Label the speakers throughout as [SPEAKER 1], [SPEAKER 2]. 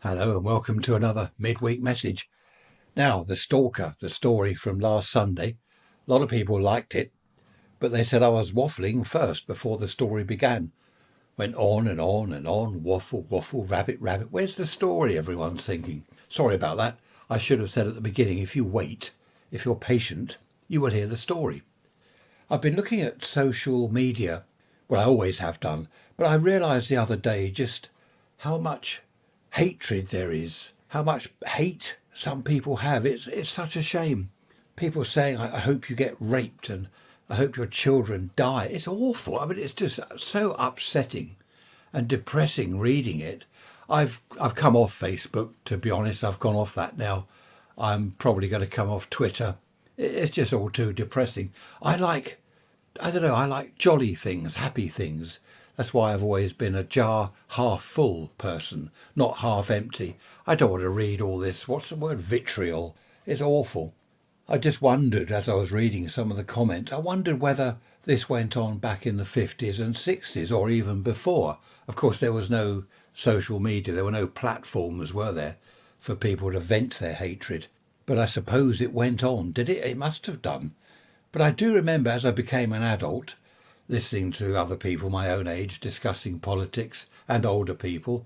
[SPEAKER 1] Hello and welcome to another midweek message. Now, The Stalker, the story from last Sunday. A lot of people liked it, but they said I was waffling first before the story began. Went on and on and on, waffle, waffle, rabbit, rabbit. Where's the story, everyone's thinking? Sorry about that. I should have said at the beginning, if you wait, if you're patient, you will hear the story. I've been looking at social media. Well, I always have done, but I realised the other day just how much hatred there is, how much hate some people have. It's such a shame. People saying, I hope you get raped and I hope your children die. It's awful. I mean, it's just so upsetting and depressing reading it. I've come off Facebook, to be honest. I've gone off that now. I'm probably going to come off Twitter. It's just all too depressing. I don't know, I like jolly things, happy things. That's why I've always been a jar half full person, not half empty. I don't want to read all this, what's the word, vitriol. It's awful. I just wondered, as I was reading some of the comments, I wondered whether this went on back in the 50s and 60s or even before. Of course, there was no social media, there were no platforms, were there, for people to vent their hatred. But I suppose it went on, did it? It must have done. But I do remember as I became an adult, listening to other people my own age discussing politics and older people,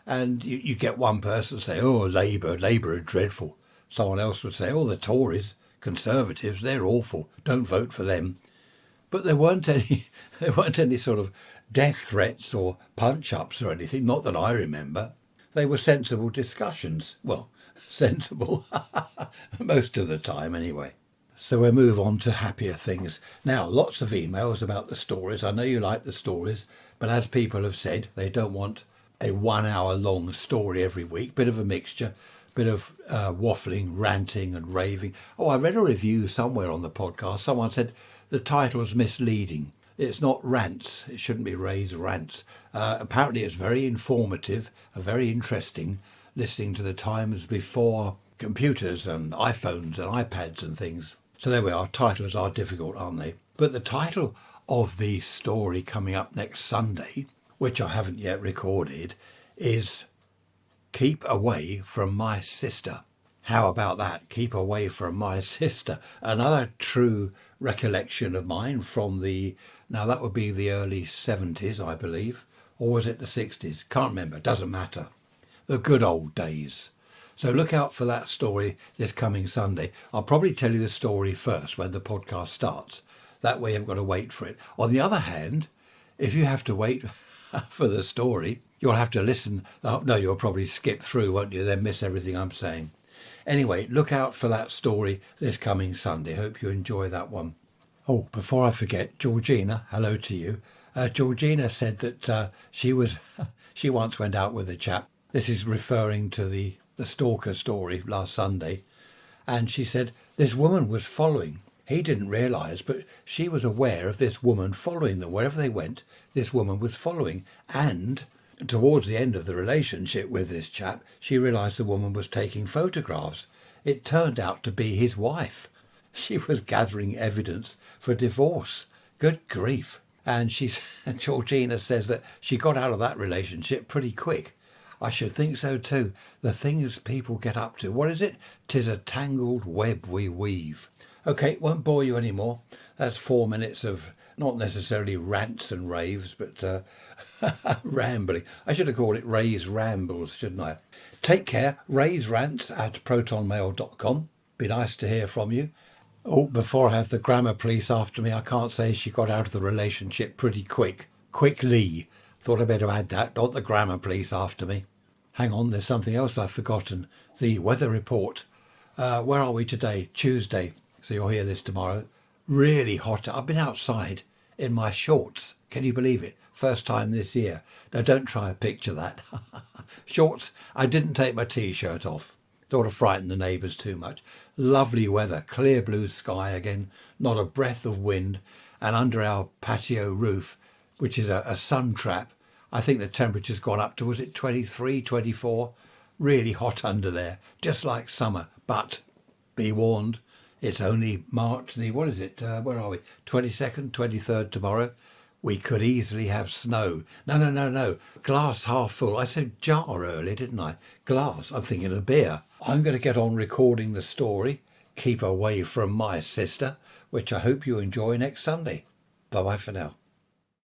[SPEAKER 1] and you get one person say, oh, Labour are dreadful. Someone else would say, oh, the Tories, Conservatives, they're awful, don't vote for them. But there weren't any sort of death threats or punch-ups or anything, not that I remember. They were sensible discussions. Well, sensible, most of the time anyway. So we'll move on to happier things. Now, lots of emails about the stories. I know you like the stories, but as people have said, they don't want a 1 hour long story every week. Bit of a mixture, bit of waffling, ranting and raving. Oh, I read a review somewhere on the podcast. Someone said the title's misleading. It's not Rants. It shouldn't be Ray's Rants. Apparently it's very informative, very interesting, listening to the times before computers and iPhones and iPads and things. So there we are. Titles are difficult, aren't they? But the title of the story coming up next Sunday, which I haven't yet recorded, is Keep Away from My Sister. How about that? Keep away from my sister. Another true recollection of mine from now that would be the early 70s, I believe. Or was it the 60s? Can't remember. Doesn't matter. The good old days. So look out for that story this coming Sunday. I'll probably tell you the story first when the podcast starts. That way you haven't got to wait for it. On the other hand, if you have to wait for the story, you'll have to listen. Oh, no, you'll probably skip through, won't you? Then miss everything I'm saying. Anyway, look out for that story this coming Sunday. Hope you enjoy that one. Oh, before I forget, Georgina, hello to you. Georgina said that she once went out with a chap. This is referring to the stalker story last Sunday. And she said this woman was following. He didn't realise, but she was aware of this woman following them. Wherever they went, this woman was following. And towards the end of the relationship with this chap, she realised the woman was taking photographs. It turned out to be his wife. She was gathering evidence for divorce. Good grief. And Georgina says that she got out of that relationship pretty quick. I should think so too. The things people get up to. What is it? 'Tis a tangled web we weave. Okay, won't bore you anymore. That's 4 minutes of not necessarily rants and raves, but rambling. I should have called it Ray's Rambles, shouldn't I? Take care. Ray's Rants at protonmail.com. Be nice to hear from you. Oh, before I have the grammar police after me, I can't say she got out of the relationship pretty quickly. Thought I'd better add that, not the grammar police after me. Hang on, there's something else I've forgotten. The weather report. Where are we today? Tuesday. So you'll hear this tomorrow. Really hot. I've been outside in my shorts. Can you believe it? First time this year. Now don't try and picture that. Shorts. I didn't take my t-shirt off. Don't want to frighten the neighbours too much. Lovely weather. Clear blue sky again. Not a breath of wind. And under our patio roof, which is a sun trap, I think the temperature's gone up to, was it 23, 24? Really hot under there, just like summer. But be warned, it's only March, what is it? Where are we? 22nd, 23rd tomorrow. We could easily have snow. No. Glass half full. I said jar earlier, didn't I? Glass. I'm thinking of beer. I'm going to get on recording the story, Keep Away from My Sister, which I hope you enjoy next Sunday. Bye bye for now.